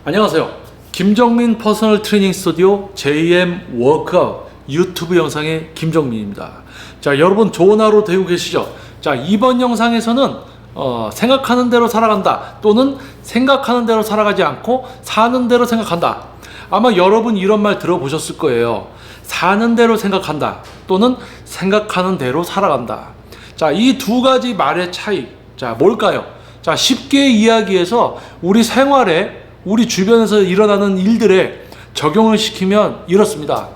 안녕하세요. 김정민 퍼스널 트레이닝 스튜디오 JM 워크아웃 유튜브 영상의 김정민입니다. 자, 여러분 좋은 하루 되고 계시죠? 자, 이번 영상에서는 생각하는 대로 살아간다 또는 생각하는 대로 살아가지 않고 사는 대로 생각한다. 아마 여러분 이런 말 들어보셨을 거예요. 사는 대로 생각한다 또는 생각하는 대로 살아간다. 자, 이 두 가지 말의 차이, 자, 뭘까요? 자, 쉽게 이야기해서 우리 생활에 우리 주변에서 일어나는 일들에 적용을 시키면 이렇습니다.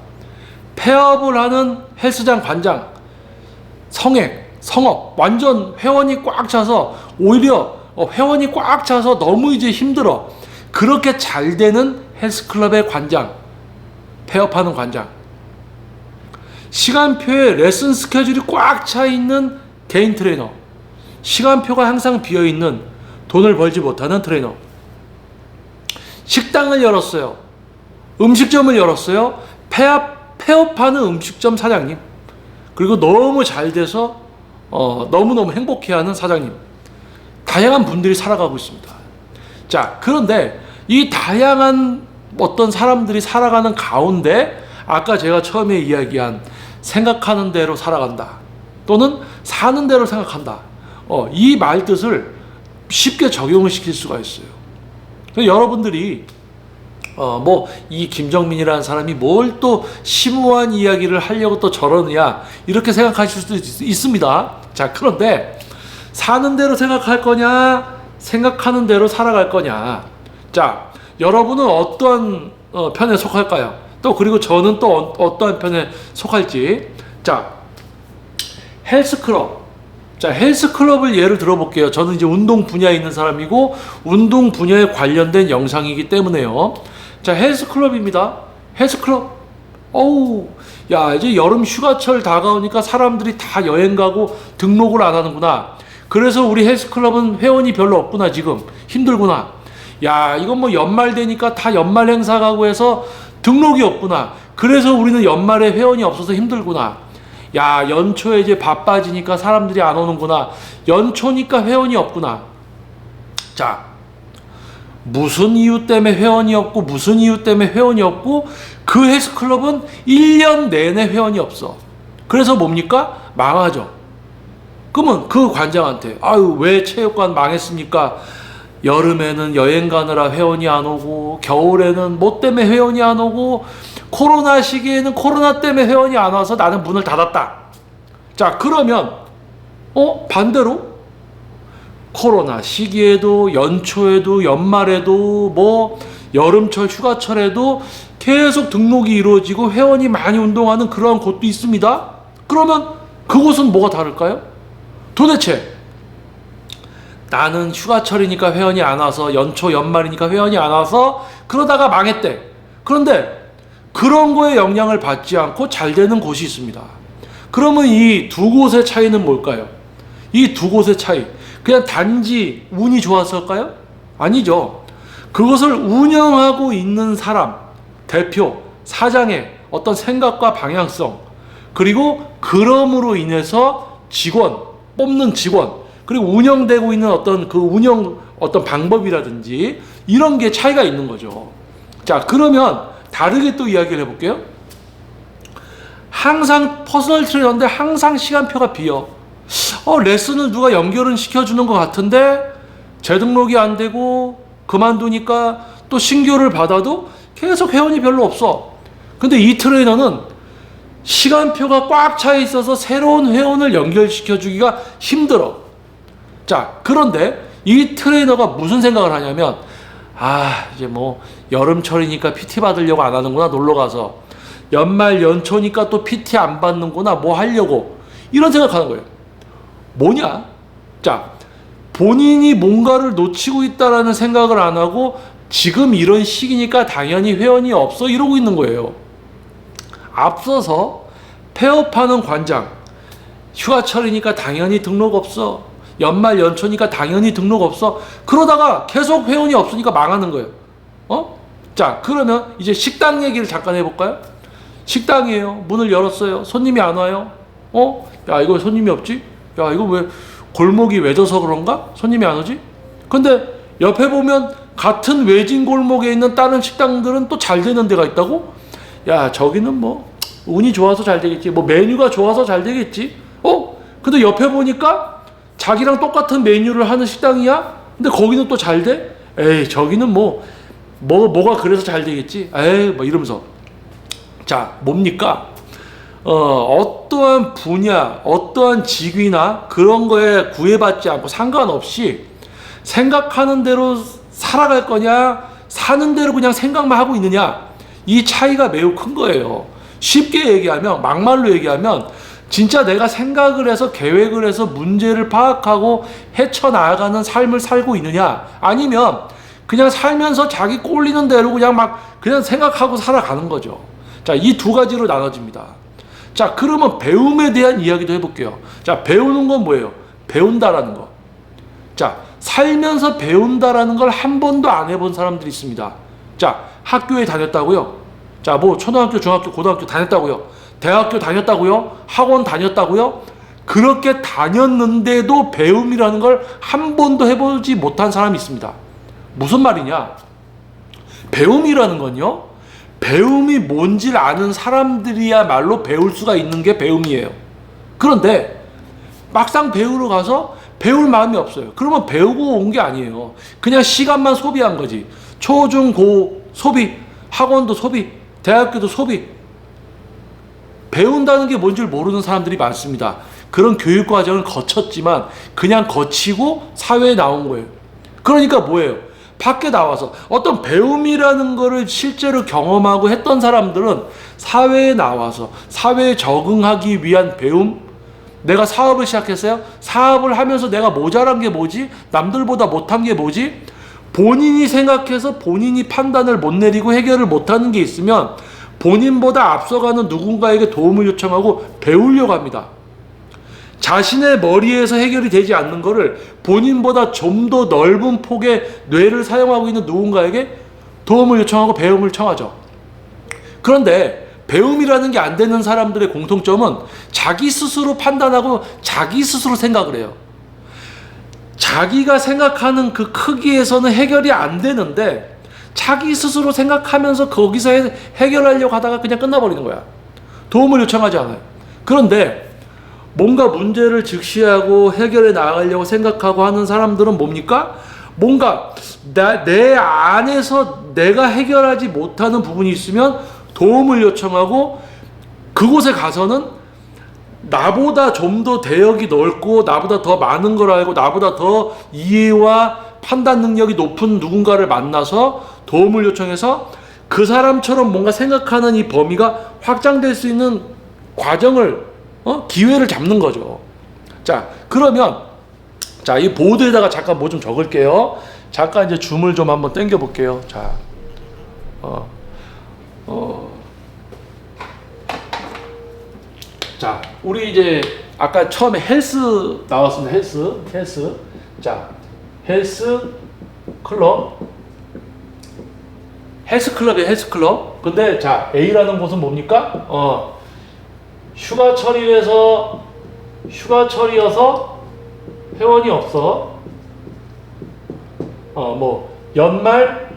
폐업을 하는 헬스장 관장, 성액, 성업, 완전 회원이 꽉 차서 오히려 회원이 꽉 차서 너무 이제 힘들어. 그렇게 잘 되는 헬스클럽의 관장, 폐업하는 관장. 시간표에 레슨 스케줄이 꽉 차 있는 개인 트레이너, 시간표가 항상 비어 있는 돈을 벌지 못하는 트레이너. 식당을 열었어요. 음식점을 열었어요. 폐업하는 음식점 사장님. 그리고 너무 잘 돼서 너무너무 행복해하는 사장님. 다양한 분들이 살아가고 있습니다. 자, 그런데 이 다양한 어떤 사람들이 살아가는 가운데 아까 제가 처음에 이야기한 생각하는 대로 살아간다 또는 사는 대로 생각한다, 이 말 뜻을 쉽게 적용을 시킬 수가 있어요. 여러분들이 이 김정민이라는 사람이 뭘 또 심오한 이야기를 하려고 또 저러느냐 이렇게 생각하실 수도 있습니다. 자, 그런데 사는 대로 생각할 거냐 생각하는 대로 살아갈 거냐. 자, 여러분은 어떠한 편에 속할까요? 또 그리고 저는 또 어떠한 편에 속할지. 자, 헬스클럽. 자, 헬스클럽을 예를 들어볼게요. 저는 이제 운동 분야에 있는 사람이고 운동 분야에 관련된 영상이기 때문에요. 자, 헬스클럽입니다. 헬스클럽. 야, 이제 여름 휴가철 다가오니까 사람들이 다 여행 가고 등록을 안 하는구나. 그래서 우리 헬스클럽은 회원이 별로 없구나. 지금 힘들구나. 야, 이건 뭐 연말 되니까 다 연말 행사 가고 해서 등록이 없구나. 그래서 우리는 연말에 회원이 없어서 힘들구나. 야, 연초에 이제 바빠지니까 사람들이 안 오는구나. 연초니까 회원이 없구나. 자, 무슨 이유 때문에 회원이 없고 무슨 이유 때문에 회원이 없고 그 헬스클럽은 1년 내내 회원이 없어. 그래서 뭡니까? 망하죠. 그러면 그 관장한테 아유, 왜 체육관 망했습니까? 여름에는 여행 가느라 회원이 안 오고 겨울에는 뭐 때문에 회원이 안 오고 코로나 시기에는 코로나 때문에 회원이 안 와서 나는 문을 닫았다. 자, 그러면 반대로 코로나 시기에도 연초에도 연말에도 뭐 여름철 휴가철에도 계속 등록이 이루어지고 회원이 많이 운동하는 그러한 곳도 있습니다. 그러면 그곳은 뭐가 다를까요? 도대체 나는 휴가철이니까 회원이 안 와서 연초 연말이니까 회원이 안 와서 그러다가 망했대. 그런데 그런 거에 영향을 받지 않고 잘 되는 곳이 있습니다. 그러면 이 두 곳의 차이는 뭘까요? 이 두 곳의 차이, 그냥 단지 운이 좋았을까요? 아니죠. 그것을 운영하고 있는 사람, 대표, 사장의 어떤 생각과 방향성, 그리고 그럼으로 인해서 직원, 뽑는 직원, 그리고 운영되고 있는 어떤 그 운영 어떤 방법이라든지 이런 게 차이가 있는 거죠. 자, 그러면 다르게 또 이야기를 해볼게요. 항상 퍼스널 트레이너인데 항상 시간표가 비어. 레슨을 누가 연결은 시켜주는 것 같은데 재등록이 안 되고 그만두니까 또 신규를 받아도 계속 회원이 별로 없어. 근데 이 트레이너는 시간표가 꽉 차 있어서 새로운 회원을 연결시켜주기가 힘들어. 자, 그런데 이 트레이너가 무슨 생각을 하냐면 이제 뭐 여름철이니까 PT 받으려고 안 하는구나. 놀러가서 연말 연초니까 또 PT 안 받는구나. 뭐 하려고 이런 생각하는 거예요. 뭐냐? 자, 본인이 뭔가를 놓치고 있다라는 생각을 안 하고 지금 이런 시기니까 당연히 회원이 없어 이러고 있는 거예요. 앞서서 폐업하는 관장, 휴가철이니까 당연히 등록 없어. 연말 연초니까 당연히 등록 없어. 그러다가 계속 회원이 없으니까 망하는 거예요. 자, 그러면 이제 식당 얘기를 잠깐 해볼까요? 식당이에요. 문을 열었어요. 손님이 안 와요. 야, 이거 손님이 없지? 야, 이거 왜 골목이 외져서 그런가? 손님이 안 오지? 근데 옆에 보면 같은 외진 골목에 있는 다른 식당들은 또 잘 되는 데가 있다고? 야, 저기는 뭐 운이 좋아서 잘 되겠지, 뭐 메뉴가 좋아서 잘 되겠지. 근데 옆에 보니까 자기랑 똑같은 메뉴를 하는 식당이야? 근데 거기는 또 잘 돼? 에이, 저기는 뭐가 그래서 잘 되겠지? 에이, 뭐 이러면서. 자, 뭡니까? 어떠한 분야, 어떠한 직위나 그런 거에 구애받지 않고 상관없이 생각하는 대로 살아갈 거냐, 사는 대로 그냥 생각만 하고 있느냐, 이 차이가 매우 큰 거예요. 쉽게 얘기하면, 막말로 얘기하면, 진짜 내가 생각을 해서 계획을 해서 문제를 파악하고 헤쳐나가는 삶을 살고 있느냐, 아니면 그냥 살면서 자기 꼴리는 대로 그냥 생각하고 살아가는 거죠. 자, 이 두 가지로 나눠집니다. 자, 그러면 배움에 대한 이야기도 해볼게요. 자, 배우는 건 뭐예요? 배운다라는 거. 자, 살면서 배운다라는 걸 한 번도 안 해본 사람들이 있습니다. 자, 학교에 다녔다고요? 자, 뭐 초등학교, 중학교, 고등학교 다녔다고요? 대학교 다녔다고요? 학원 다녔다고요? 그렇게 다녔는데도 배움이라는 걸 한 번도 해보지 못한 사람이 있습니다. 무슨 말이냐? 배움이라는 건요, 배움이 뭔지를 아는 사람들이야말로 배울 수가 있는 게 배움이에요. 그런데 막상 배우러 가서 배울 마음이 없어요. 그러면 배우고 온 게 아니에요. 그냥 시간만 소비한 거지. 초, 중, 고 소비, 학원도 소비, 대학교도 소비. 배운다는 게 뭔지 모르는 사람들이 많습니다. 그런 교육 과정을 거쳤지만 그냥 거치고 사회에 나온 거예요. 그러니까 뭐예요? 밖에 나와서 어떤 배움이라는 거를 실제로 경험하고 했던 사람들은 사회에 나와서 사회에 적응하기 위한 배움. 내가 사업을 시작했어요. 사업을 하면서 내가 모자란 게 뭐지? 남들보다 못한 게 뭐지? 본인이 생각해서 본인이 판단을 못 내리고 해결을 못하는 게 있으면 본인보다 앞서가는 누군가에게 도움을 요청하고 배우려고 합니다. 자신의 머리에서 해결이 되지 않는 거를 본인보다 좀 더 넓은 폭의 뇌를 사용하고 있는 누군가에게 도움을 요청하고 배움을 청하죠. 그런데 배움이라는 게 안 되는 사람들의 공통점은 자기 스스로 판단하고 자기 스스로 생각을 해요. 자기가 생각하는 그 크기에서는 해결이 안 되는데 자기 스스로 생각하면서 거기서 해결하려고 하다가 그냥 끝나버리는 거야. 도움을 요청하지 않아요. 그런데 뭔가 문제를 직시하고 해결해 나가려고 생각하고 하는 사람들은 뭡니까? 뭔가 내 안에서 내가 해결하지 못하는 부분이 있으면 도움을 요청하고 그곳에 가서는 나보다 좀 더 대역이 넓고 나보다 더 많은 걸 알고 나보다 더 이해와 판단 능력이 높은 누군가를 만나서 도움을 요청해서 그 사람처럼 뭔가 생각하는 이 범위가 확장될 수 있는 과정을 기회를 잡는 거죠. 자, 그러면 자, 이 보드에다가 잠깐 뭐 좀 적을게요. 잠깐 이제 줌을 좀 한번 당겨 볼게요. 자, 자, 우리 이제 아까 처음에 헬스 나왔습니다. 헬스. 자, 헬스 클럽이에요. 헬스클럽. 근데 자, A라는 곳은 뭡니까? 휴가철이어서 회원이 없어. 뭐 연말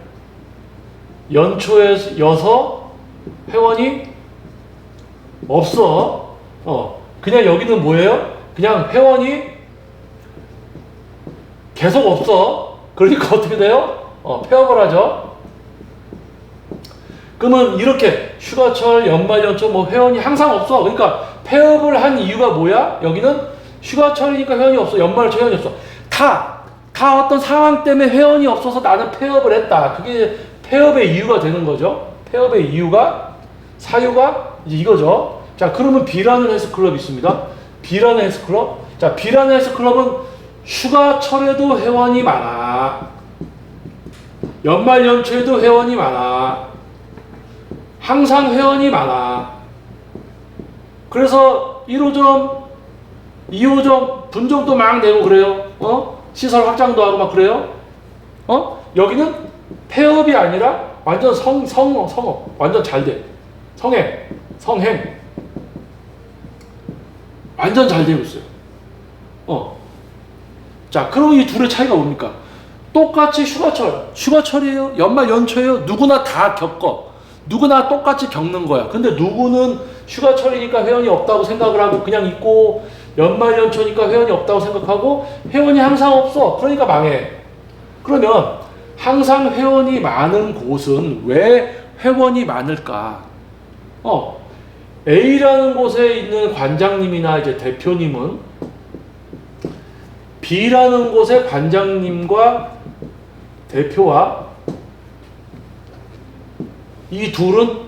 연초여서 회원이 없어. 그냥 여기는 뭐예요? 그냥 회원이 계속 없어. 그러니까 어떻게 돼요? 폐업을 하죠. 그러면 이렇게 휴가철, 연말, 연초 뭐 회원이 항상 없어. 그러니까 폐업을 한 이유가 뭐야? 여기는 휴가철이니까 회원이 없어. 연말, 연초 회원이 없어. 다 어떤 상황 때문에 회원이 없어서 나는 폐업을 했다. 그게 폐업의 이유가 되는 거죠. 폐업의 이유가, 사유가 이제 이거죠. 자, 그러면 B라는 헬스클럽이 있습니다. B라는 헬스클럽. 자, B라는 헬스클럽은 휴가철에도 회원이 많아. 연말 연초에도 회원이 많아. 항상 회원이 많아. 그래서 1호점, 2호점 분점도 막 내고 그래요. 시설 확장도 하고 막 그래요. 여기는 폐업이 아니라 완전 성업. 완전 잘 돼. 성행. 완전 잘 되고 있어요. 자, 그럼 이 둘의 차이가 뭡니까? 똑같이 휴가철이에요. 연말 연초예요. 누구나 다 겪어. 누구나 똑같이 겪는 거야. 근데 누구는 휴가철이니까 회원이 없다고 생각을 하고 그냥 있고, 연말 연초니까 회원이 없다고 생각하고, 회원이 항상 없어. 그러니까 망해. 그러면 항상 회원이 많은 곳은 왜 회원이 많을까? A라는 곳에 있는 관장님이나 이제 대표님은 B라는 곳의 관장님과 대표와 이 둘은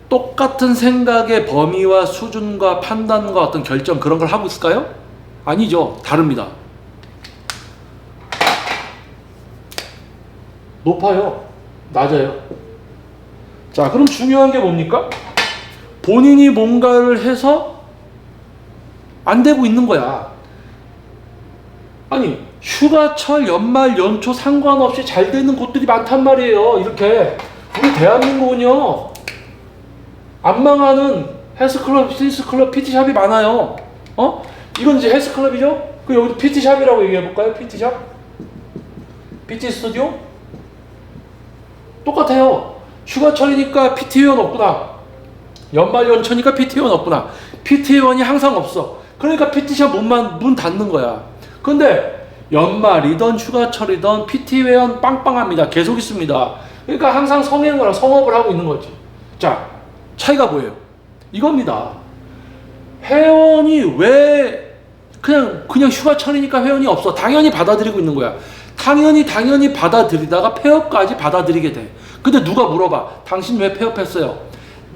똑같은 생각의 범위와 수준과 판단과 어떤 결정 그런 걸 하고 있을까요? 아니죠. 다릅니다. 높아요. 낮아요. 자, 그럼 중요한 게 뭡니까? 본인이 뭔가를 해서 안 되고 있는 거야. 아니, 휴가철, 연말, 연초 상관없이 잘 되는 곳들이 많단 말이에요. 이렇게. 우리 대한민국은요, 안 망하는 헬스클럽, 필스클럽, PT샵이 많아요. 이건 이제 헬스클럽이죠? 그 여기 PT샵이라고 얘기해볼까요? PT샵? PT 스튜디오? 똑같아요. 휴가철이니까 PT회원 없구나. 연말 연초니까 PT회원 없구나. PT회원이 항상 없어. 그러니까 PT샵 문 닫는 거야. 근데 연말이든 휴가철이든 PT회원 빵빵합니다. 계속 있습니다. 그러니까 항상 성업을 하고 있는 거지. 자, 차이가 뭐예요? 이겁니다. 회원이 왜 그냥 휴가철이니까 회원이 없어. 당연히 받아들이고 있는 거야. 당연히 받아들이다가 폐업까지 받아들이게 돼. 근데 누가 물어봐. 당신 왜 폐업했어요?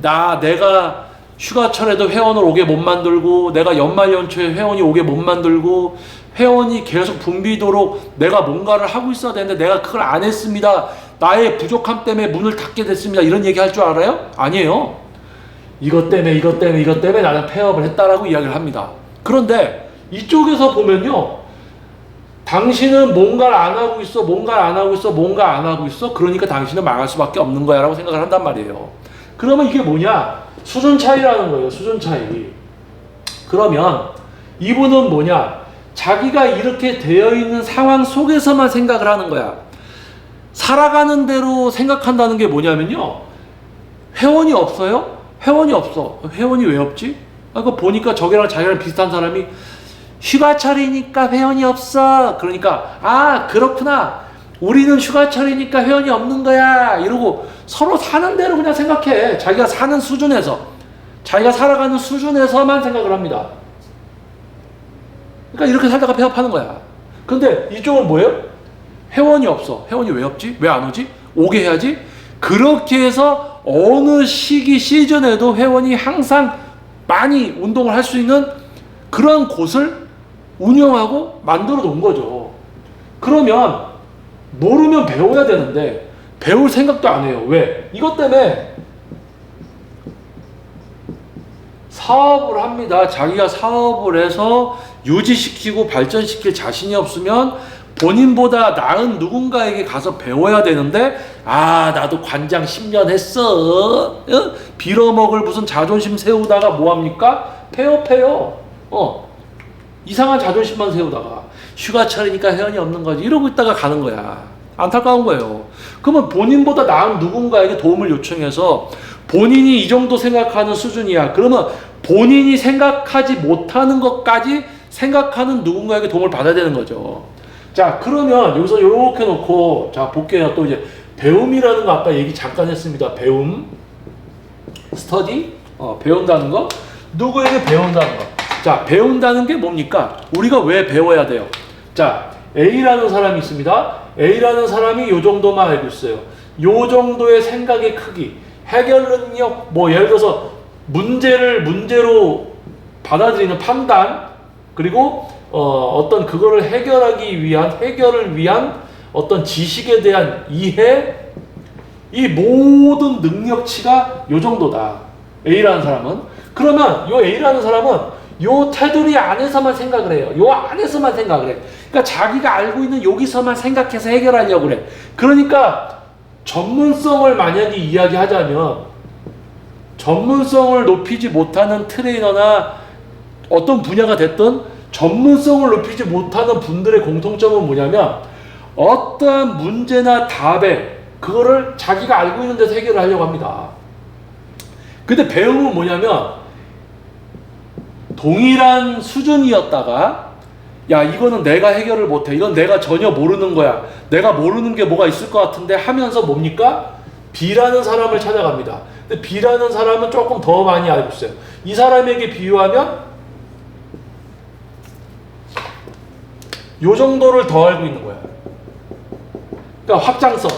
내가 휴가철에도 회원을 오게 못 만들고, 내가 연말 연초에 회원이 오게 못 만들고, 회원이 계속 붐비도록 내가 뭔가를 하고 있어야 되는데 내가 그걸 안 했습니다. 나의 부족함 때문에 문을 닫게 됐습니다. 이런 얘기 할 줄 알아요? 아니에요. 이것 때문에 나는 폐업을 했다라고 이야기를 합니다. 그런데 이쪽에서 보면요, 당신은 뭔가를 안 하고 있어. 그러니까 당신은 망할 수밖에 없는 거야 라고 생각을 한단 말이에요. 그러면 이게 뭐냐? 수준 차이라는 거예요. 수준 차이. 그러면 이분은 뭐냐? 자기가 이렇게 되어 있는 상황 속에서만 생각을 하는 거야. 살아가는 대로 생각한다는 게 뭐냐면요, 회원이 없어요? 회원이 없어. 회원이 왜 없지? 그거 보니까 자기랑 비슷한 사람이 휴가철이니까 회원이 없어. 그러니까 그렇구나. 우리는 휴가철이니까 회원이 없는 거야. 이러고 서로 사는 대로 그냥 생각해. 자기가 사는 수준에서, 자기가 살아가는 수준에서만 생각을 합니다. 그러니까 이렇게 살다가 폐업하는 거야. 근데 이쪽은 뭐예요? 회원이 없어. 회원이 왜 없지? 왜 안 오지? 오게 해야지. 그렇게 해서 어느 시즌에도 회원이 항상 많이 운동을 할 수 있는 그런 곳을 운영하고 만들어 놓은 거죠. 그러면 모르면 배워야 되는데 배울 생각도 안 해요. 왜? 이것 때문에 사업을 합니다. 자기가 사업을 해서 유지시키고 발전시킬 자신이 없으면 본인보다 나은 누군가에게 가서 배워야 되는데, 나도 관장 10년 했어. 빌어먹을 무슨 자존심 세우다가 뭐합니까? 폐업해요. 이상한 자존심만 세우다가 휴가철이니까 회원이 없는 거지 이러고 있다가 가는 거야. 안타까운 거예요. 그러면 본인보다 나은 누군가에게 도움을 요청해서 본인이 이 정도 생각하는 수준이야. 그러면 본인이 생각하지 못하는 것까지 생각하는 누군가에게 도움을 받아야 되는 거죠. 자, 그러면 여기서 이렇게 놓고 자 볼게요. 또 이제 배움이라는 거 아까 얘기 잠깐 했습니다. 배움, 스터디, 배운다는 거, 누구에게 배운다는 거. 자, 배운다는 게 뭡니까? 우리가 왜 배워야 돼요? 자, A라는 사람이 있습니다. A라는 사람이 요 정도만 알고 있어요. 요 정도의 생각의 크기, 해결 능력, 예를 들어서 문제로 받아들이는 판단, 그리고 어떤 그거를 해결을 위한 어떤 지식에 대한 이해, 이 모든 능력치가 요 정도다. A라는 사람은. 그러면 요 A라는 사람은 요 테두리 안에서만 생각을 해요. 요 안에서만 생각을 해. 그러니까 자기가 알고 있는 여기서만 생각해서 해결하려고 그래. 그러니까 전문성을 만약에 이야기하자면, 전문성을 높이지 못하는 트레이너나 어떤 분야가 됐든 전문성을 높이지 못하는 분들의 공통점은 뭐냐면, 어떠한 문제나 답에 그거를 자기가 알고 있는 데서 해결을 하려고 합니다. 근데 배움은 뭐냐면 동일한 수준이었다가 야 이거는 내가 해결을 못해, 이건 내가 전혀 모르는 거야, 내가 모르는 게 뭐가 있을 것 같은데 하면서 뭡니까? B라는 사람을 찾아갑니다. 근데 B라는 사람은 조금 더 많이 알고 있어요. 이 사람에게 비유하면 요 정도를 더 알고 있는 거야. 그러니까 확장성.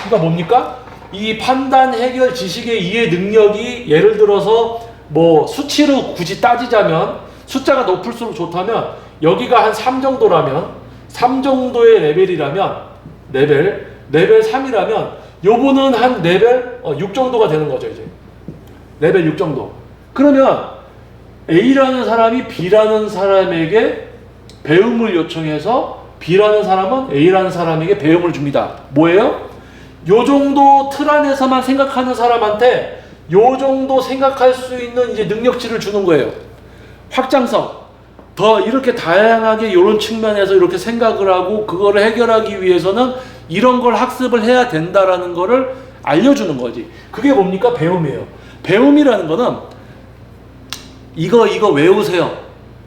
그러니까 뭡니까? 이 판단, 해결, 지식의 이해 능력이 예를 들어서 뭐 수치로 굳이 따지자면 숫자가 높을수록 좋다면 여기가 한 3 정도라면 3 정도의 레벨이라면 레벨 3이라면 요거는 한 레벨 6 정도가 되는 거죠. 이제 레벨 6 정도. 그러면 A라는 사람이 B라는 사람에게 배움을 요청해서 B라는 사람은 A라는 사람에게 배움을 줍니다. 뭐예요? 요 정도 틀 안에서만 생각하는 사람한테 요 정도 생각할 수 있는 이제 능력치를 주는 거예요. 확장성. 더 이렇게 다양하게 이런 측면에서 이렇게 생각을 하고 그거를 해결하기 위해서는 이런 걸 학습을 해야 된다라는 거를 알려주는 거지. 그게 뭡니까? 배움이에요. 배움이라는 거는 이거 외우세요.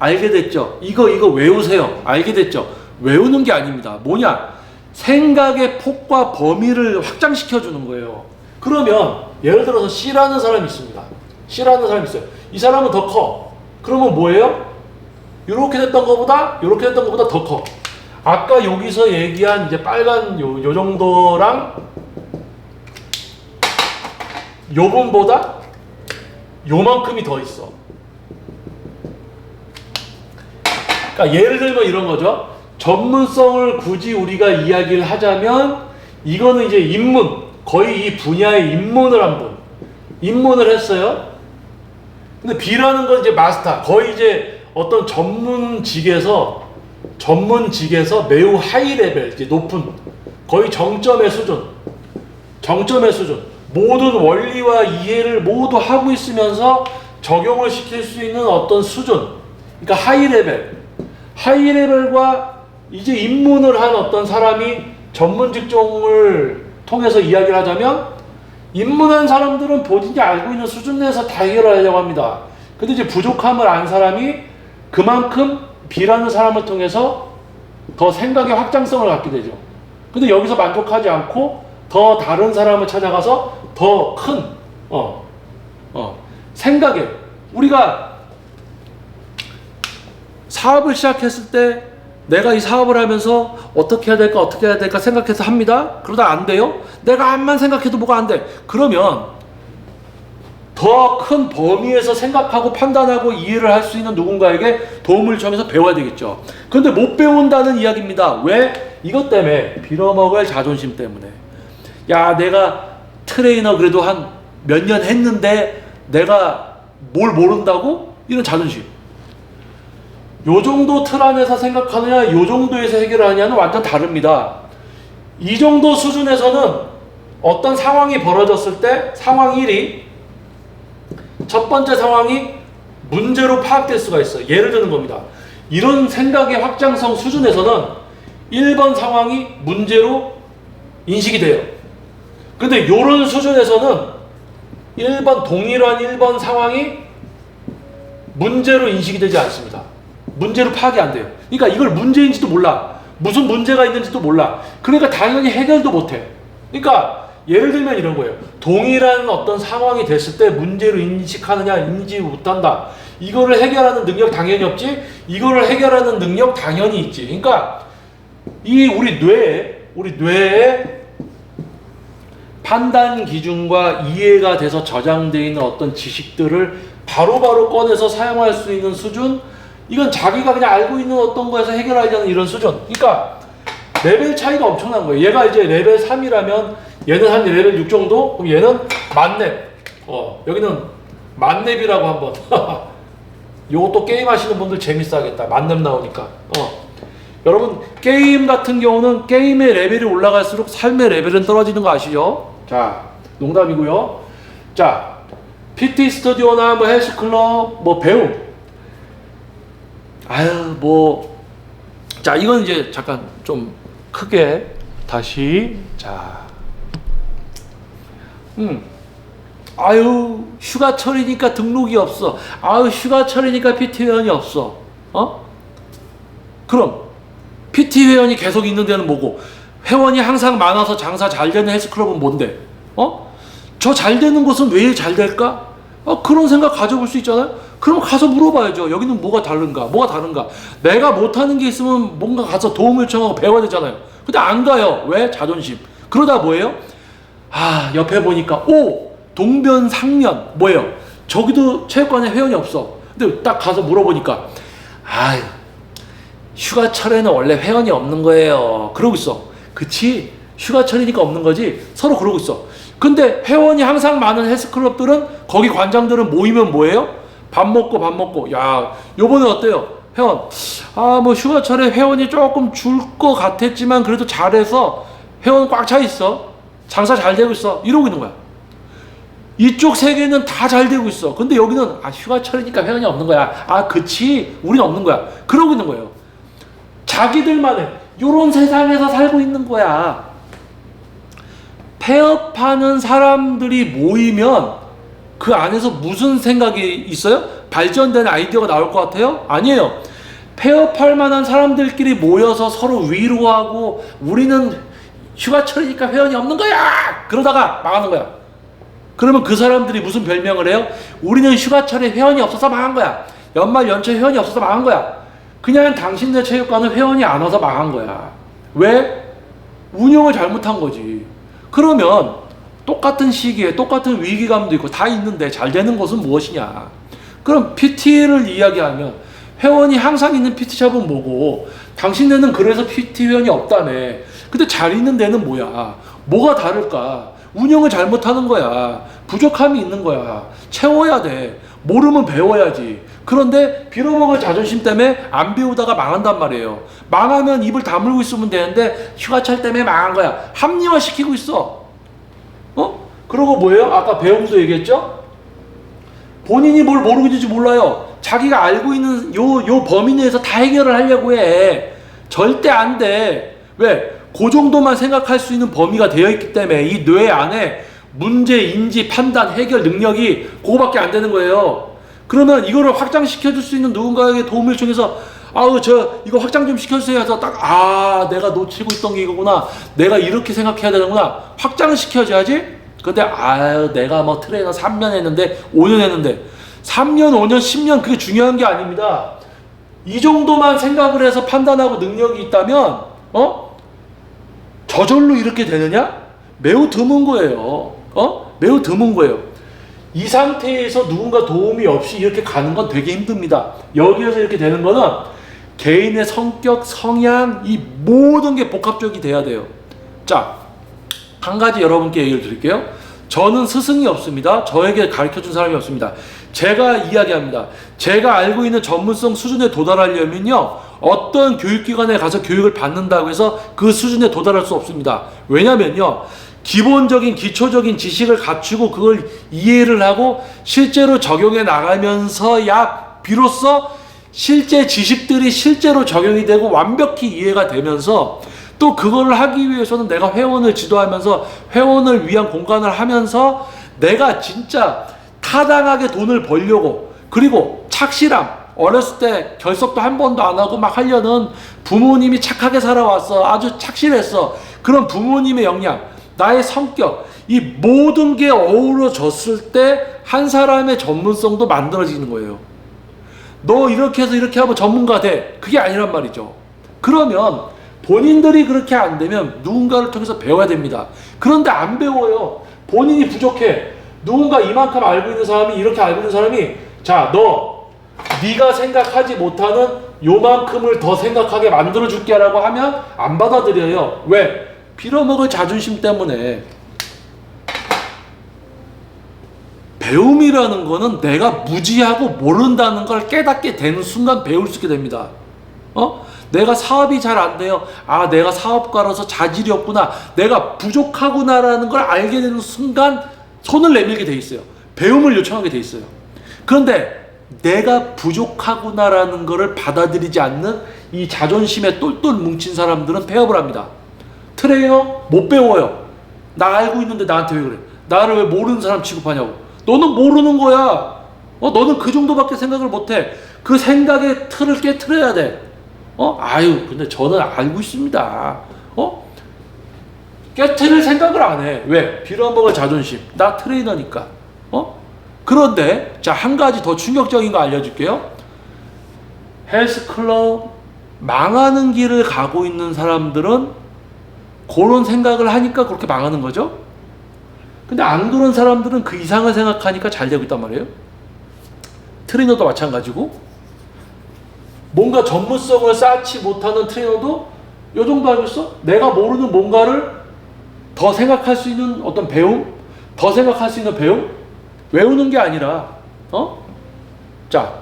알게 됐죠? 이거 외우세요. 알게 됐죠? 외우는 게 아닙니다. 뭐냐? 생각의 폭과 범위를 확장시켜 주는 거예요. 그러면 예를 들어서 C라는 사람이 있습니다. C라는 사람이 있어요. 이 사람은 더 커. 그러면 뭐예요? 이렇게 됐던 것보다 더 커. 아까 여기서 얘기한 이제 빨간 요 정도랑 요분보다 요만큼이 더 있어. 그러니까 예를 들면 이런 거죠. 전문성을 굳이 우리가 이야기를 하자면 이거는 이제 입문, 거의 이 분야의 입문을 한 분, 입문을 했어요. 근데 B라는 건 이제 마스터, 거의 이제 어떤 전문직에서 매우 하이 레벨, 이제 높은, 거의 정점의 수준, 모든 원리와 이해를 모두 하고 있으면서 적용을 시킬 수 있는 어떤 수준, 그러니까 하이 레벨과 이제 입문을 한 어떤 사람이 전문 직종을 통해서 이야기를 하자면 입문한 사람들은 본인이 알고 있는 수준 내에서 다 해결하려고 합니다. 근데 이제 부족함을 안 사람이 그만큼 B라는 사람을 통해서 더 생각의 확장성을 갖게 되죠. 근데 여기서 만족하지 않고 더 다른 사람을 찾아가서 더 큰 생각에, 우리가 사업을 시작했을 때 내가 이 사업을 하면서 어떻게 해야 될까 생각해서 합니다. 그러다 안 돼요? 내가 암만 생각해도 뭐가 안 돼. 그러면 더 큰 범위에서 생각하고 판단하고 이해를 할 수 있는 누군가에게 도움을 요청해서 배워야 되겠죠. 그런데 못 배운다는 이야기입니다. 왜? 이것 때문에, 빌어먹을 자존심 때문에. 야, 내가 트레이너 그래도 한 몇 년 했는데 내가 뭘 모른다고? 이런 자존심. 요 정도 틀 안에서 생각하느냐, 요 정도에서 해결하느냐는 완전 다릅니다. 이 정도 수준에서는 어떤 상황이 벌어졌을 때 상황 1이, 첫 번째 상황이 문제로 파악될 수가 있어요. 예를 드는 겁니다. 이런 생각의 확장성 수준에서는 1번 상황이 문제로 인식이 돼요. 근데 이런 수준에서는 동일한 1번 상황이 문제로 인식이 되지 않습니다. 문제로 파악이 안 돼요. 그러니까 이걸 문제인지도 몰라. 무슨 문제가 있는지도 몰라. 그러니까 당연히 해결도 못해. 그러니까 예를 들면 이런 거예요. 동일한 어떤 상황이 됐을 때 문제로 인식하느냐, 인지 못한다. 이거를 해결하는 능력 당연히 없지. 이거를 해결하는 능력 당연히 있지. 그러니까 이 우리 뇌에 판단 기준과 이해가 돼서 저장되어 있는 어떤 지식들을 바로바로 꺼내서 사용할 수 있는 수준, 이건 자기가 그냥 알고 있는 어떤 거에서 해결하려는 이런 수준. 그러니까 레벨 차이가 엄청난 거예요. 얘가 이제 레벨 3이라면 얘는 한 레벨 6 정도? 그럼 얘는 만렙. 여기는 만렙이라고 한번. 요것도 게임 하시는 분들 재밌어 하겠다. 만렙 나오니까. 여러분, 게임 같은 경우는 게임의 레벨이 올라갈수록 삶의 레벨은 떨어지는 거 아시죠? 자, 농담이고요. 자, PT 스튜디오나 뭐 헬스클럽, 뭐 배움. 자, 이건 이제 잠깐 좀 크게 다시 자. 아유 휴가철이니까 등록이 없어. 아유 휴가철이니까 PT 회원이 없어. 그럼 PT 회원이 계속 있는 데는 뭐고, 회원이 항상 많아서 장사 잘 되는 헬스클럽은 뭔데? 저 잘 되는 곳은 왜 잘 될까? 그런 생각 가져볼 수 있잖아요. 그럼 가서 물어봐야죠. 여기는 뭐가 다른가? 내가 못하는 게 있으면 뭔가 가서 도움을 요청하고 배워야 되잖아요. 근데 안 가요. 왜? 자존심. 그러다 뭐예요? 옆에 보니까 동변상련 뭐예요? 저기도 체육관에 회원이 없어. 근데 딱 가서 물어보니까 휴가철에는 원래 회원이 없는 거예요. 그러고 있어. 그치? 휴가철이니까 없는 거지. 서로 그러고 있어. 근데 회원이 항상 많은 헬스클럽들은, 거기 관장들은 모이면 뭐예요? 밥 먹고 야 요번에 어때요? 회원 뭐 휴가철에 회원이 조금 줄 것 같았지만 그래도 잘해서 회원 꽉 차 있어. 장사 잘 되고 있어. 이러고 있는 거야. 이쪽 세계는 다 잘 되고 있어. 근데 여기는 휴가철이니까 회원이 없는 거야. 그치? 우린 없는 거야. 그러고 있는 거예요. 자기들만의 요런 세상에서 살고 있는 거야. 폐업하는 사람들이 모이면 그 안에서 무슨 생각이 있어요? 발전된 아이디어가 나올 것 같아요? 아니에요. 폐업할 만한 사람들끼리 모여서 서로 위로하고, 우리는 휴가철이니까 회원이 없는 거야! 그러다가 망하는 거야. 그러면 그 사람들이 무슨 별명을 해요? 우리는 휴가철에 회원이 없어서 망한 거야. 연말 연초에 회원이 없어서 망한 거야. 그냥 당신네 체육관은 회원이 안 와서 망한 거야. 왜? 운영을 잘못한 거지. 그러면 똑같은 시기에 똑같은 위기감도 있고 다 있는데 잘 되는 것은 무엇이냐? 그럼 PT를 이야기하면 회원이 항상 있는 PT샵은 뭐고, 당신네는 그래서 PT 회원이 없다며. 근데 잘 있는 데는 뭐야? 뭐가 다를까? 운영을 잘못하는 거야. 부족함이 있는 거야. 채워야 돼. 모르면 배워야지. 그런데 빌어먹을 자존심 때문에 안 배우다가 망한단 말이에요. 망하면 입을 다물고 있으면 되는데 휴가철 때문에 망한 거야. 합리화시키고 있어. 그러고 뭐예요? 아까 배움도 얘기했죠? 본인이 뭘 모르고 있는지 몰라요. 자기가 알고 있는 요 범위 내에서 다 해결을 하려고 해. 절대 안 돼. 왜? 그 정도만 생각할 수 있는 범위가 되어 있기 때문에 이 뇌 안에 문제, 인지, 판단, 해결 능력이 그거밖에 안 되는 거예요. 그러면 이거를 확장시켜 줄 수 있는 누군가에게 도움을 요청해서 이거 확장 좀 시켜주세요 해서 내가 놓치고 있던 게 이거구나. 내가 이렇게 생각해야 되는구나. 확장을 시켜줘야지. 근데 내가 뭐 트레이너 3년 했는데 5년 했는데 3년, 5년, 10년 그게 중요한 게 아닙니다. 이 정도만 생각을 해서 판단하고 능력이 있다면 저절로 이렇게 되느냐? 매우 드문 거예요. 매우 드문 거예요. 이 상태에서 누군가 도움이 없이 이렇게 가는 건 되게 힘듭니다. 여기에서 이렇게 되는 거는 개인의 성격, 성향, 이 모든 게 복합적이 돼야 돼요. 자, 한 가지 여러분께 얘기를 드릴게요. 저는 스승이 없습니다. 저에게 가르쳐준 사람이 없습니다. 제가 이야기합니다. 제가 알고 있는 전문성 수준에 도달하려면요, 어떤 교육기관에 가서 교육을 받는다고 해서 그 수준에 도달할 수 없습니다. 왜냐면요, 기본적인 기초적인 지식을 갖추고 그걸 이해를 하고 실제로 적용해 나가면서야 비로소 실제 지식들이 실제로 적용이 되고 완벽히 이해가 되면서, 또 그거를 하기 위해서는 내가 회원을 지도하면서 회원을 위한 공간을 하면서 내가 진짜 타당하게 돈을 벌려고, 그리고 착실함, 어렸을 때 결석도 한 번도 안 하고 막 하려는 부모님이 착하게 살아왔어. 아주 착실했어. 그런 부모님의 역량, 나의 성격, 이 모든 게 어우러졌을 때 한 사람의 전문성도 만들어지는 거예요. 너 이렇게 해서 이렇게 하면 전문가 돼. 그게 아니란 말이죠. 그러면 본인들이 그렇게 안 되면 누군가를 통해서 배워야 됩니다. 그런데 안 배워요. 본인이 부족해. 누군가 이만큼 알고 있는 사람이, 이렇게 알고 있는 사람이, 자, 네가 생각하지 못하는 요만큼을 더 생각하게 만들어줄게 라고 하면 안 받아들여요. 왜? 빌어먹을 자존심 때문에. 배움이라는 거는 내가 무지하고 모른다는 걸 깨닫게 되는 순간 배울 수 있게 됩니다. 내가 사업이 잘 안 돼요. 내가 사업가라서 자질이 없구나. 내가 부족하구나라는 걸 알게 되는 순간 손을 내밀게 돼 있어요. 배움을 요청하게 돼 있어요. 그런데 내가 부족하구나라는 거를 받아들이지 않는 이 자존심에 똘똘 뭉친 사람들은 폐업을 합니다. 트레이너 못 배워요. 나 알고 있는데 나한테 왜 그래? 나를 왜 모르는 사람 취급하냐고. 너는 모르는 거야. 너는 그 정도밖에 생각을 못해. 그 생각의 틀을 깨트려야 돼. 아유, 근데 저는 알고 있습니다. 깨트릴 생각을 안 해. 왜? 빌어먹을 자존심. 나 트레이너니까. 그런데, 자, 한 가지 더 충격적인 거 알려줄게요. 헬스클럽 망하는 길을 가고 있는 사람들은 그런 생각을 하니까 그렇게 망하는 거죠. 근데 안 그런 사람들은 그 이상을 생각하니까 잘 되고 있단 말이에요. 트레이너도 마찬가지고, 뭔가 전문성을 쌓지 못하는 트레이너도 요 정도 아니었어? 내가 모르는 뭔가를 더 생각할 수 있는 어떤 배움? 더 생각할 수 있는 배움? 외우는 게 아니라, 자,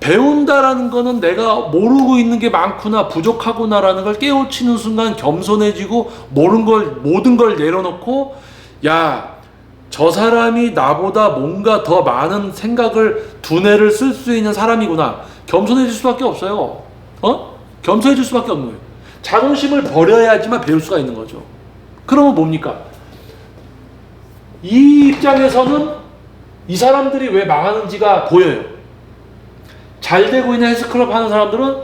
배운다라는 거는 내가 모르고 있는 게 많구나, 부족하구나라는 걸 깨우치는 순간 겸손해지고, 모든 걸 내려놓고, 야, 저 사람이 나보다 뭔가 더 많은 생각을, 두뇌를 쓸 수 있는 사람이구나. 겸손해질 수밖에 없어요. 겸손해질 수밖에 없는 거예요. 자존심을 버려야지만 배울 수가 있는 거죠. 그러면 뭡니까? 이 입장에서는 이 사람들이 왜 망하는지가 보여요. 잘 되고 있는 헬스클럽 하는 사람들은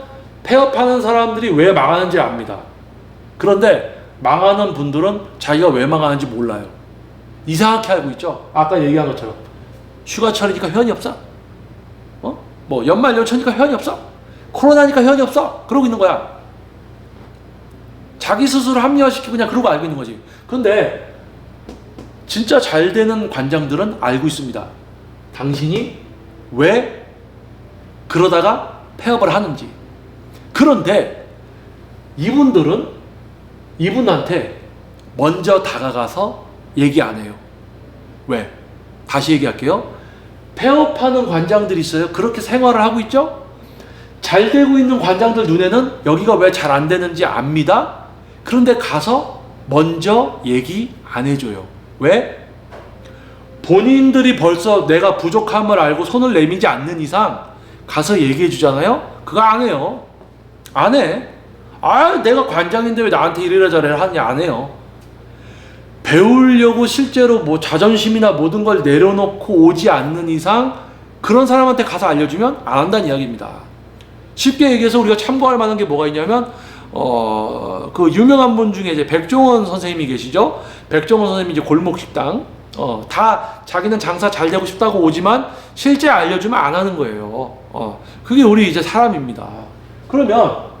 폐업하는 사람들이 왜 망하는지 압니다. 그런데 망하는 분들은 자기가 왜 망하는지 몰라요. 이상하게 알고 있죠. 아까 얘기한 것처럼 휴가철이니까 회원이 없어. 뭐 연말 연초니까 회원이 없어. 코로나니까 회원이 없어. 그러고 있는 거야. 자기 스스로 합리화시키고 그냥 그러고 알고 있는 거지. 그런데 진짜 잘 되는 관장들은 알고 있습니다. 당신이 왜 그러다가 폐업을 하는지. 그런데 이분한테 먼저 다가가서 얘기 안 해요. 왜? 다시 얘기할게요. 폐업하는 관장들이 있어요. 그렇게 생활을 하고 있죠? 잘 되고 있는 관장들 눈에는 여기가 왜 잘 안 되는지 압니다. 그런데 가서 먼저 얘기 안 해줘요. 왜? 본인들이 벌써 내가 부족함을 알고 손을 내밀지 않는 이상 가서 얘기해 주잖아요? 그거 안 해요. 안 해. 내가 관장인데 왜 나한테 이래라 저래라 하느냐. 안 해요. 배우려고 실제로 뭐 자존심이나 모든 걸 내려놓고 오지 않는 이상 그런 사람한테 가서 알려주면 안 한다는 이야기입니다. 쉽게 얘기해서 우리가 참고할 만한 게 뭐가 있냐면 그 유명한 분 중에 이제 백종원 선생님이 계시죠. 백종원 선생님이 이제 골목식당 다 자기는 장사 잘 되고 싶다고 오지만 실제 알려주면 안 하는 거예요. 그게 우리 이제 사람입니다. 그러면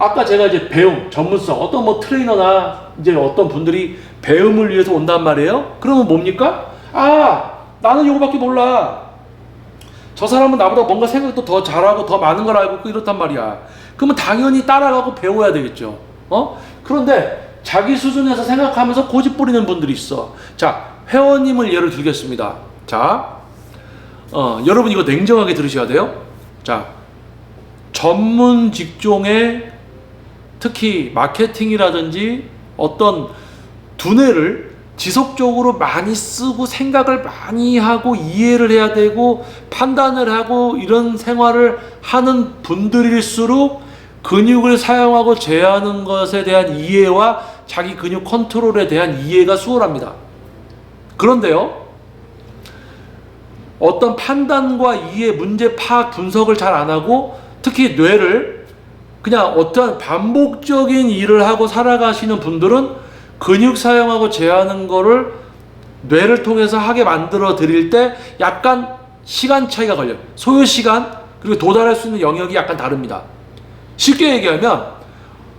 아까 제가 이제 배움, 전문성, 어떤 뭐 트레이너나 이제 어떤 분들이 배움을 위해서 온단 말이에요. 그러면 뭡니까? 나는 이거밖에 몰라. 저 사람은 나보다 뭔가 생각도 더 잘하고 더 많은 걸 알고 있고 이렇단 말이야. 그러면 당연히 따라가고 배워야 되겠죠. 그런데 자기 수준에서 생각하면서 고집 부리는 분들이 있어. 자, 회원님을 예를 들겠습니다. 자, 여러분 이거 냉정하게 들으셔야 돼요. 자, 전문 직종에 특히 마케팅이라든지 어떤 두뇌를 지속적으로 많이 쓰고 생각을 많이 하고 이해를 해야 되고 판단을 하고 이런 생활을 하는 분들일수록 근육을 사용하고 제어하는 것에 대한 이해와 자기 근육 컨트롤에 대한 이해가 수월합니다. 그런데요, 어떤 판단과 이해, 문제 파악, 분석을 잘 안 하고 특히 뇌를 그냥 어떤 반복적인 일을 하고 살아가시는 분들은 근육 사용하고 제어하는 거를 뇌를 통해서 하게 만들어 드릴 때 약간 시간 차이가 걸려요. 소요 시간 그리고 도달할 수 있는 영역이 약간 다릅니다. 쉽게 얘기하면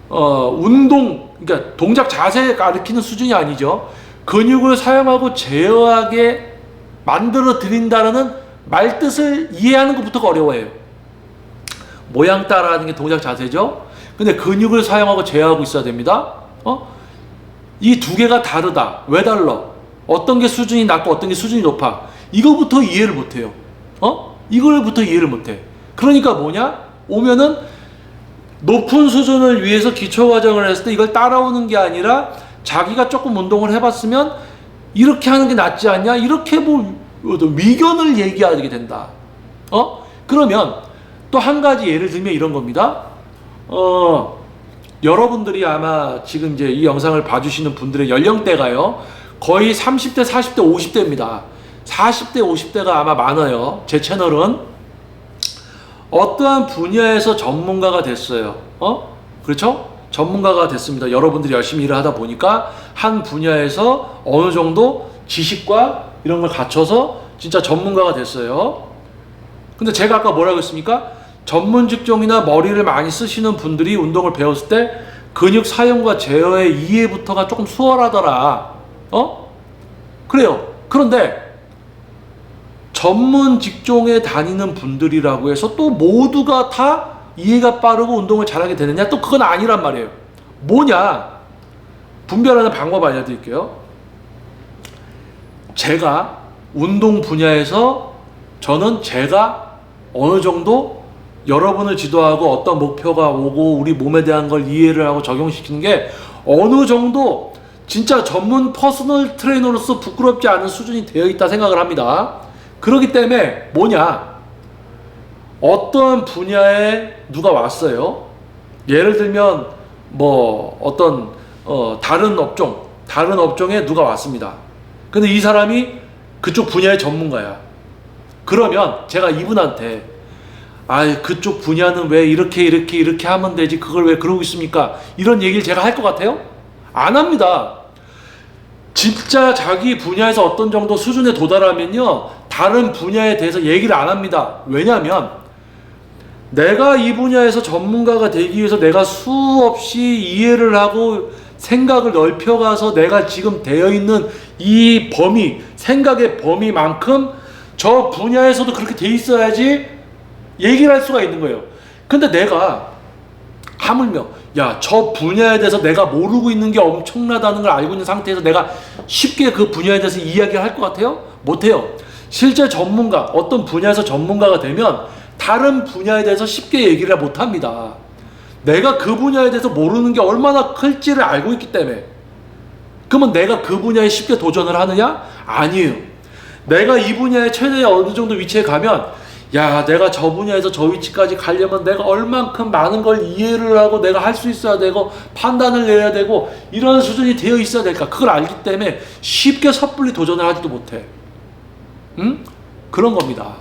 운동, 그러니까 동작 자세 가르치는 수준이 아니죠. 근육을 사용하고 제어하게 만들어 드린다는 말 뜻을 이해하는 것부터가 어려워해요. 모양 따라하는 게 동작 자세죠. 근데 근육을 사용하고 제어하고 있어야 됩니다. 이 두 개가 다르다. 왜 달라? 어떤 게 수준이 낮고 어떤 게 수준이 높아. 이거부터 이해를 못해요. 이걸부터 이해를 못해. 그러니까 뭐냐? 오면은 높은 수준을 위해서 기초과정을 했을 때 이걸 따라오는 게 아니라 자기가 조금 운동을 해봤으면 이렇게 하는 게 낫지 않냐? 이렇게 뭐 위견을 얘기하게 된다. 그러면 또 한 가지 예를 들면 이런 겁니다. 여러분들이 아마 지금 이제 이 영상을 봐주시는 분들의 연령대가요, 거의 30대, 40대, 50대입니다. 40대, 50대가 아마 많아요. 제 채널은 어떠한 분야에서 전문가가 됐어요. 그렇죠? 전문가가 됐습니다. 여러분들이 열심히 일을 하다 보니까 한 분야에서 어느 정도 지식과 이런 걸 갖춰서 진짜 전문가가 됐어요. 근데 제가 아까 뭐라고 했습니까? 전문 직종이나 머리를 많이 쓰시는 분들이 운동을 배웠을 때 근육 사용과 제어의 이해부터가 조금 수월하더라. 그래요. 그런데 전문 직종에 다니는 분들이라고 해서 또 모두가 다 이해가 빠르고 운동을 잘하게 되느냐? 또 그건 아니란 말이에요. 뭐냐? 분별하는 방법 알려드릴게요. 제가 운동 분야에서 저는 제가 어느 정도 여러분을 지도하고 어떤 목표가 오고 우리 몸에 대한 걸 이해를 하고 적용시키는 게 어느 정도 진짜 전문 퍼스널 트레이너로서 부끄럽지 않은 수준이 되어 있다 생각을 합니다. 그렇기 때문에 뭐냐, 어떤 분야에 누가 왔어요. 예를 들면 뭐 어떤 다른 업종에 누가 왔습니다. 근데 이 사람이 그쪽 분야의 전문가야. 그러면 제가 이분한테 그쪽 분야는 왜 이렇게 하면 되지, 그걸 왜 그러고 있습니까? 이런 얘기를 제가 할 것 같아요? 안 합니다. 진짜 자기 분야에서 어떤 정도 수준에 도달하면요, 다른 분야에 대해서 얘기를 안 합니다. 왜냐하면 내가 이 분야에서 전문가가 되기 위해서 내가 수없이 이해를 하고 생각을 넓혀가서 내가 지금 되어 있는 이 범위, 생각의 범위만큼 저 분야에서도 그렇게 돼 있어야지 얘기를 할 수가 있는 거예요. 근데 내가 하물며 저 분야에 대해서 내가 모르고 있는 게 엄청나다는 걸 알고 있는 상태에서 내가 쉽게 그 분야에 대해서 이야기를 할 것 같아요? 못해요. 실제 전문가, 어떤 분야에서 전문가가 되면 다른 분야에 대해서 쉽게 얘기를 못합니다. 내가 그 분야에 대해서 모르는 게 얼마나 클지를 알고 있기 때문에. 그러면 내가 그 분야에 쉽게 도전을 하느냐? 아니에요. 내가 이 분야에 최대 어느 정도 위치에 가면 내가 저 분야에서 저 위치까지 가려면 내가 얼만큼 많은 걸 이해를 하고 내가 할 수 있어야 되고 판단을 내야 되고 이런 수준이 되어 있어야 될까? 그걸 알기 때문에 쉽게 섣불리 도전을 하지도 못해. 그런 겁니다.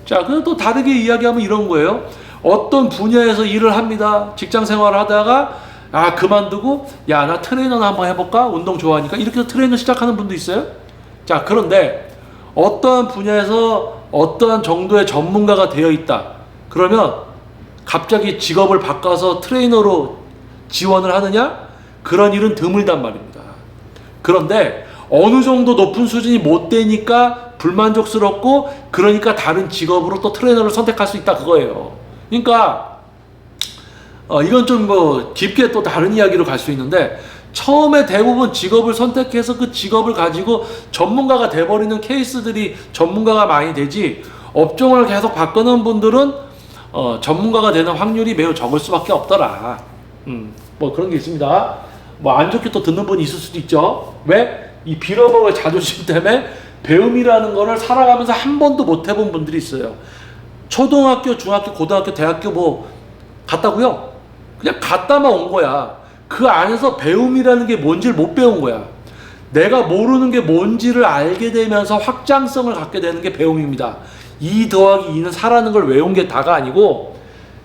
자, 그럼 또 다르게 이야기하면 이런 거예요. 어떤 분야에서 일을 합니다. 직장 생활을 하다가 그만두고 나 트레이너나 한번 해볼까? 운동 좋아하니까 이렇게 해서 트레이너 시작하는 분도 있어요. 자, 그런데 어떠한 분야에서 어떠한 정도의 전문가가 되어 있다. 그러면 갑자기 직업을 바꿔서 트레이너로 지원을 하느냐? 그런 일은 드물단 말입니다. 그런데 어느 정도 높은 수준이 못 되니까 불만족스럽고 그러니까 다른 직업으로 또 트레이너를 선택할 수 있다 그거예요. 그러니까 이건 좀 깊게 또 다른 이야기로 갈 수 있는데 처음에 대부분 직업을 선택해서 그 직업을 가지고 전문가가 돼버리는 케이스들이 전문가가 많이 되지, 업종을 계속 바꾸는 분들은 전문가가 되는 확률이 매우 적을 수밖에 없더라. 그런 게 있습니다. 안 좋게 또 듣는 분이 있을 수도 있죠. 왜? 이 빌어먹을 자존심 때문에 배움이라는 거를 살아가면서 한 번도 못 해본 분들이 있어요. 초등학교, 중학교, 고등학교, 대학교 갔다고요? 그냥 갔다만 온 거야. 그 안에서 배움이라는 게 뭔지를 못 배운 거야. 내가 모르는 게 뭔지를 알게 되면서 확장성을 갖게 되는 게 배움입니다. 2 더하기 2는 4라는 걸 외운 게 다가 아니고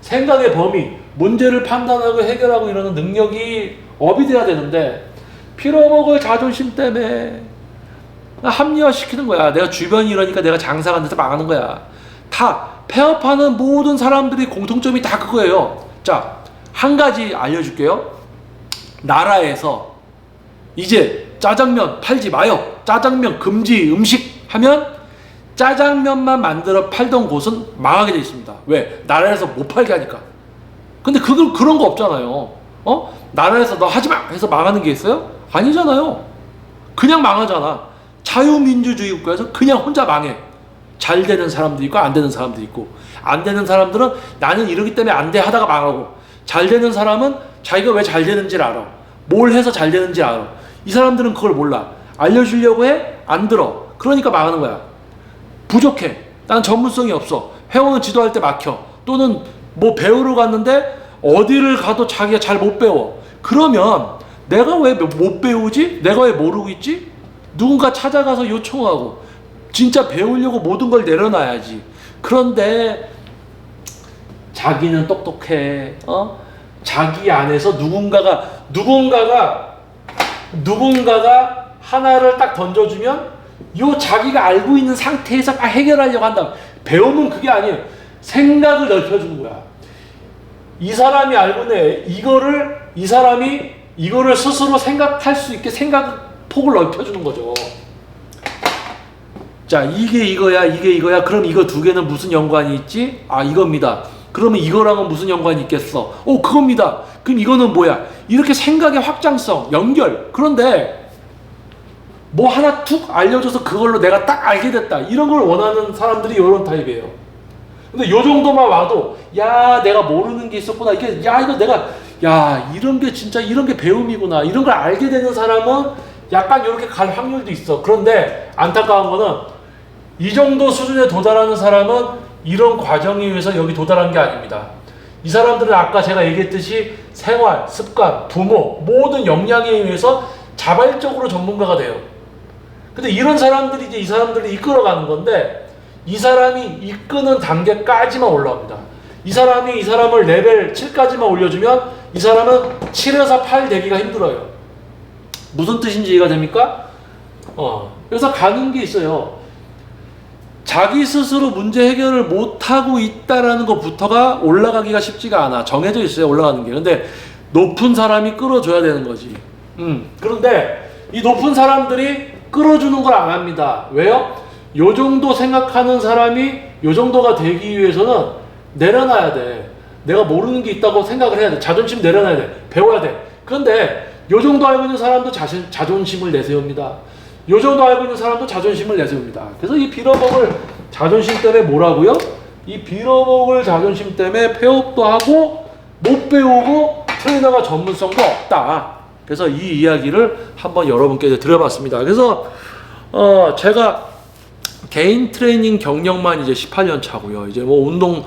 생각의 범위, 문제를 판단하고 해결하고 이러는 능력이 업이 돼야 되는데 빌어먹을 자존심 때문에 합리화시키는 거야. 내가 주변이 이러니까 내가 장사가 안 돼서 망하는 거야. 다 폐업하는 모든 사람들이 공통점이 다 그거예요. 자, 한 가지 알려줄게요. 나라에서 이제 짜장면 팔지 마요. 짜장면 금지 음식 하면 짜장면만 만들어 팔던 곳은 망하게 돼 있습니다. 왜? 나라에서 못 팔게 하니까. 근데 그런 거 없잖아요. 나라에서 너 하지 마 해서 망하는 게 있어요? 아니잖아요. 그냥 망하잖아. 자유민주주의 국가에서 그냥 혼자 망해. 잘 되는 사람도 있고 안 되는 사람도 있고, 안 되는 사람들은 나는 이러기 때문에 안 돼 하다가 망하고, 잘 되는 사람은 자기가 왜 잘 되는지를 알아. 뭘 해서 잘 되는지 알아. 이 사람들은 그걸 몰라. 알려주려고 해? 안 들어. 그러니까 망하는 거야. 부족해. 난 전문성이 없어. 회원은 지도할 때 막혀. 또는 배우러 갔는데 어디를 가도 자기가 잘 못 배워. 그러면 내가 왜 못 배우지? 내가 왜 모르고 있지? 누군가 찾아가서 요청하고 진짜 배우려고 모든 걸 내려놔야지. 그런데 자기는 똑똑해. 자기 안에서 누군가가 하나를 딱 던져주면 요 자기가 알고 있는 상태에서 해결하려고 한다. 배움은 그게 아니에요. 생각을 넓혀주는 거야. 이 사람이 알고 이 사람이 이거를 스스로 생각할 수 있게 생각 폭을 넓혀주는 거죠. 자, 이게 이거야. 그럼 이거 두 개는 무슨 연관이 있지? 아, 이겁니다. 그러면 이거랑은 무슨 연관이 있겠어? 그겁니다. 그럼 이거는 뭐야? 이렇게 생각의 확장성, 연결. 그런데 뭐 하나 툭 알려줘서 그걸로 내가 딱 알게 됐다. 이런 걸 원하는 사람들이 이런 타입이에요. 근데 요 정도만 와도 야, 내가 모르는 게 있었구나. 이게 이런 게 진짜 이런 게 배움이구나. 이런 걸 알게 되는 사람은 약간 이렇게 갈 확률도 있어. 그런데 안타까운 거는 이 정도 수준에 도달하는 사람은 이런 과정에 의해서 여기 도달한 게 아닙니다. 이 사람들은 아까 제가 얘기했듯이 생활, 습관, 부모 모든 역량에 의해서 자발적으로 전문가가 돼요. 근데 이런 사람들이 이제 이 사람들이 이끌어가는 건데 이 사람이 이끄는 단계까지만 올라옵니다. 이 사람을 레벨 7까지만 올려주면 이 사람은 7에서 8 되기가 힘들어요. 무슨 뜻인지 이해가 됩니까? 그래서 가는 게 있어요. 자기 스스로 문제 해결을 못하고 있다라는 것부터가 올라가기가 쉽지가 않아. 정해져 있어요, 올라가는 게. 근데 높은 사람이 끌어줘야 되는 거지. 그런데 이 높은 사람들이 끌어주는 걸 안 합니다. 왜요? 요 정도 생각하는 사람이 요 정도가 되기 위해서는 내려놔야 돼. 내가 모르는 게 있다고 생각을 해야 돼. 자존심 내려놔야 돼. 배워야 돼. 그런데 요 정도 알고 있는 사람도 자존심을 내세웁니다. 요 정도 알고 있는 사람도 자존심을 내세웁니다. 그래서 이 빌어먹을 자존심 때문에 뭐라고요? 이 빌어먹을 자존심 때문에 폐업도 하고 못 배우고 트레이너가 전문성도 없다. 그래서 이 이야기를 한번 여러분께 드려봤습니다. 그래서 제가 개인 트레이닝 경력만 이제 18년 차고요. 이제 뭐 운동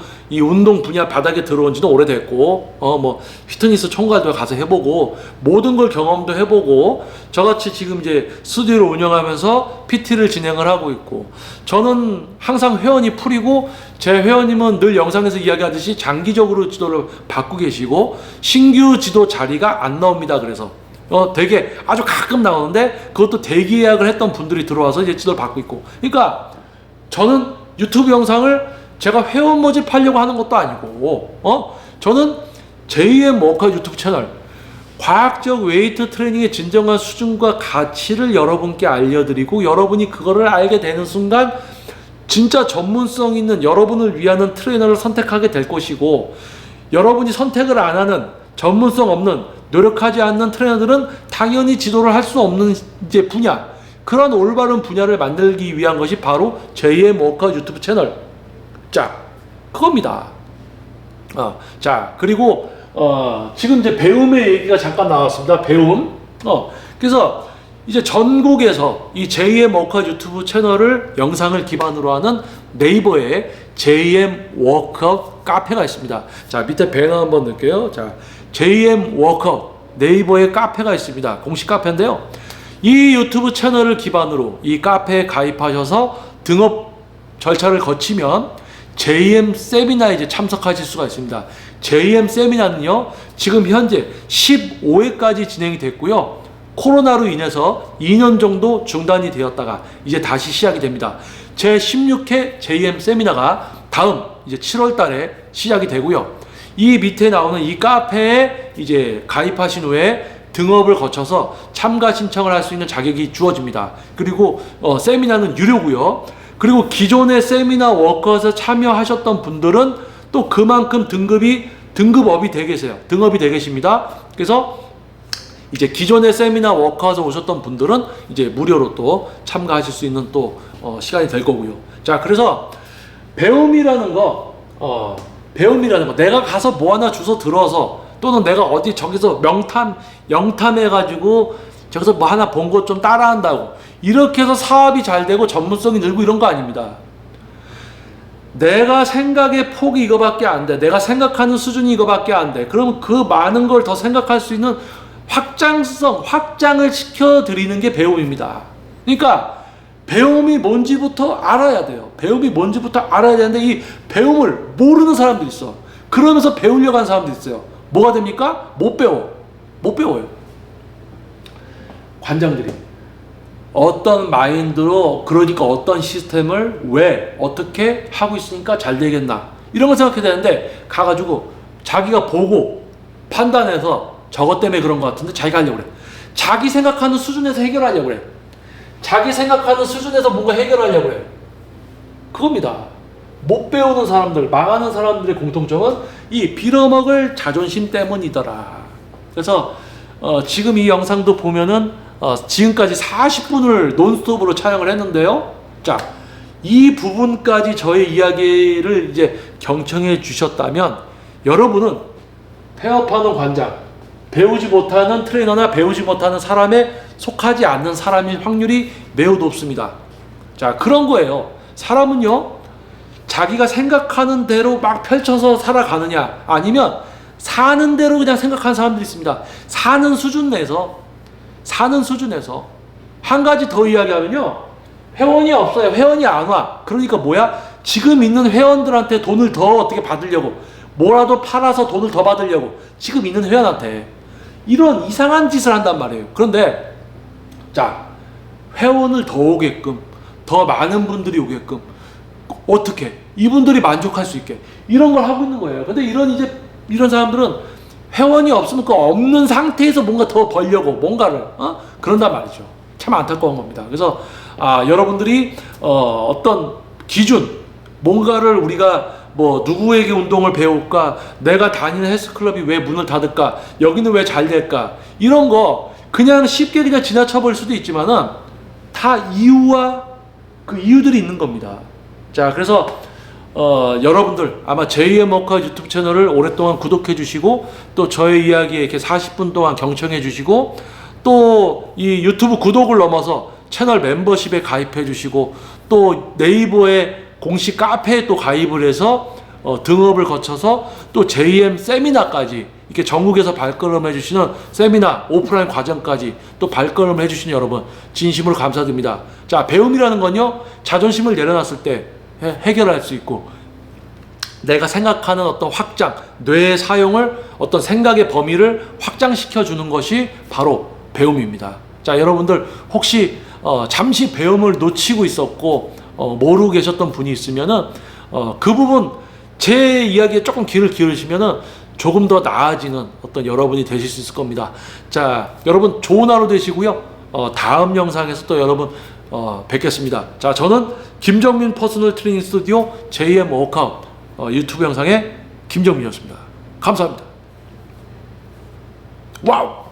분야 바닥에 들어온 지도 오래됐고, 뭐 피트니스 총괄도 가서 해보고, 모든 걸 경험도 해보고, 저같이 지금 이제 스튜디오를 운영하면서 PT를 진행을 하고 있고, 저는 항상 회원이 풀이고, 제 회원님은 늘 영상에서 이야기하듯이 장기적으로 지도를 받고 계시고, 신규 지도 자리가 안 나옵니다. 그래서. 되게 아주 가끔 나오는데 그것도 대기 예약을 했던 분들이 들어와서 이제 지도를 받고 있고. 그러니까 저는 유튜브 영상을 제가 회원 모집하려고 하는 것도 아니고, 저는 j m 워커 유튜브 채널, 과학적 웨이트 트레이닝의 진정한 수준과 가치를 여러분께 알려드리고, 여러분이 그거를 알게 되는 순간 진짜 전문성 있는 여러분을 위하는 트레이너를 선택하게 될 것이고, 여러분이 선택을 안 하는 전문성 없는 노력하지 않는 트레이너들은 당연히 지도를 할 수 없는 이제 분야, 그런 올바른 분야를 만들기 위한 것이 바로 JM 워커 유튜브 채널. 자, 그겁니다. 자, 그리고 지금 이제 배움의 얘기가 잠깐 나왔습니다. 배움. 그래서 이제 전국에서 이 JM 워커 유튜브 채널을 영상을 기반으로 하는 네이버에 JM 워커 카페가 있습니다. 자, 밑에 배너 한번 넣을게요. 자, JM 워커 네이버에 카페가 있습니다. 공식 카페인데요. 이 유튜브 채널을 기반으로 이 카페에 가입하셔서 등업 절차를 거치면 JM 세미나에 이제 참석하실 수가 있습니다. JM 세미나는요, 지금 현재 15회까지 진행이 됐고요. 코로나로 인해서 2년 정도 중단이 되었다가 이제 다시 시작이 됩니다. 제 16회 JM 세미나가 다음 이제 7월 달에 시작이 되고요. 이 밑에 나오는 이 카페에 이제 가입하신 후에 등업을 거쳐서 참가 신청을 할 수 있는 자격이 주어집니다. 그리고 세미나는 유료고요. 그리고 기존의 세미나 워커에서 참여하셨던 분들은 또 그만큼 등급업이 되 계세요. 등업이 되 계십니다. 그래서 이제 기존의 세미나 워커에서 오셨던 분들은 이제 무료로 또 참가하실 수 있는 또 시간이 될 거고요. 자, 그래서 배움이라는 거, 내가 가서 뭐 하나 주워 들어서, 또는 내가 어디 저기서 영탐해가지고 저기서 뭐 하나 본 것 좀 따라한다고 이렇게 해서 사업이 잘 되고 전문성이 늘고 이런 거 아닙니다. 내가 생각의 폭이 이거밖에 안 돼. 내가 생각하는 수준이 이거밖에 안 돼. 그러면 그 많은 걸 더 생각할 수 있는 확장을 시켜드리는 게 배움입니다. 그러니까 배움이 뭔지부터 알아야 돼요. 배움이 뭔지부터 알아야 되는데 이 배움을 모르는 사람들이 있어. 그러면서 배우려고 하는 사람들이 있어요. 뭐가 됩니까? 못 배워요. 관장들이 어떤 마인드로, 그러니까 어떤 시스템을 왜 어떻게 하고 있으니까 잘 되겠나, 이런 걸 생각해야 되는데 가가지고 자기가 보고 판단해서 저것 때문에 그런 것 같은데 자기가 하려고 그래. 자기 생각하는 수준에서 해결하려고 그래. 자기 생각하는 수준에서 뭔가 해결하려고 그래. 그겁니다. 못 배우는 사람들, 망하는 사람들의 공통점은 이 빌어먹을 자존심 때문이더라. 그래서 지금 이 영상도 보면은 지금까지 40분을 논스톱으로 촬영을 했는데요. 자, 이 부분까지 저의 이야기를 이제 경청해 주셨다면 여러분은 폐업하는 관장, 배우지 못하는 트레이너나 배우지 못하는 사람에 속하지 않는 사람일 확률이 매우 높습니다. 자, 그런 거예요. 사람은요, 자기가 생각하는 대로 막 펼쳐서 살아가느냐, 아니면 사는 대로 그냥 생각하는 사람들이 있습니다. 사는 수준에서 한 가지 더 이야기하면요, 회원이 없어요. 회원이 안 와. 그러니까 뭐야? 지금 있는 회원들한테 돈을 더 어떻게 받으려고, 뭐라도 팔아서 돈을 더 받으려고 지금 있는 회원한테 이런 이상한 짓을 한단 말이에요. 그런데 자, 회원을 더 오게끔, 더 많은 분들이 오게끔 어떻게 이분들이 만족할 수 있게 이런 걸 하고 있는 거예요. 근데 이런 사람들은 회원이 없으면 그 없는 상태에서 뭔가 더 벌려고 뭔가를 그런단 말이죠. 참 안타까운 겁니다. 그래서 여러분들이 어떤 기준, 뭔가를 우리가 뭐 누구에게 운동을 배울까, 내가 다니는 헬스클럽이 왜 문을 닫을까, 여기는 왜 잘 될까, 이런 거 그냥 쉽게 그냥 지나쳐 버릴 수도 있지만은 다 이유와 그 이유들이 있는 겁니다. 자, 그래서 여러분들 아마 JM 워커 유튜브 채널을 오랫동안 구독해 주시고, 또 저의 이야기에 이렇게 40분 동안 경청해 주시고, 또 이 유튜브 구독을 넘어서 채널 멤버십에 가입해 주시고, 또 네이버에 공식 카페에 또 가입을 해서 등업을 거쳐서 또 JM 세미나까지 이렇게 전국에서 발걸음해 주시는 세미나 오프라인 과정까지 또 발걸음을 해 주시는 여러분, 진심으로 감사드립니다. 자, 배움이라는 건요, 자존심을 내려놨을 때 해결할 수 있고, 내가 생각하는 어떤 확장, 뇌의 사용을, 어떤 생각의 범위를 확장시켜 주는 것이 바로 배움입니다. 자, 여러분들 혹시 잠시 배움을 놓치고 있었고 모르고 계셨던 분이 있으면은 그 부분 제 이야기에 조금 귀를 기울이시면은 조금 더 나아지는 어떤 여러분이 되실 수 있을 겁니다. 자, 여러분 좋은 하루 되시고요. 다음 영상에서 또 여러분 뵙겠습니다. 자, 저는 김정민 퍼스널 트레이닝 스튜디오 JM 워크아웃 유튜브 영상의 김정민이었습니다. 감사합니다. 와우!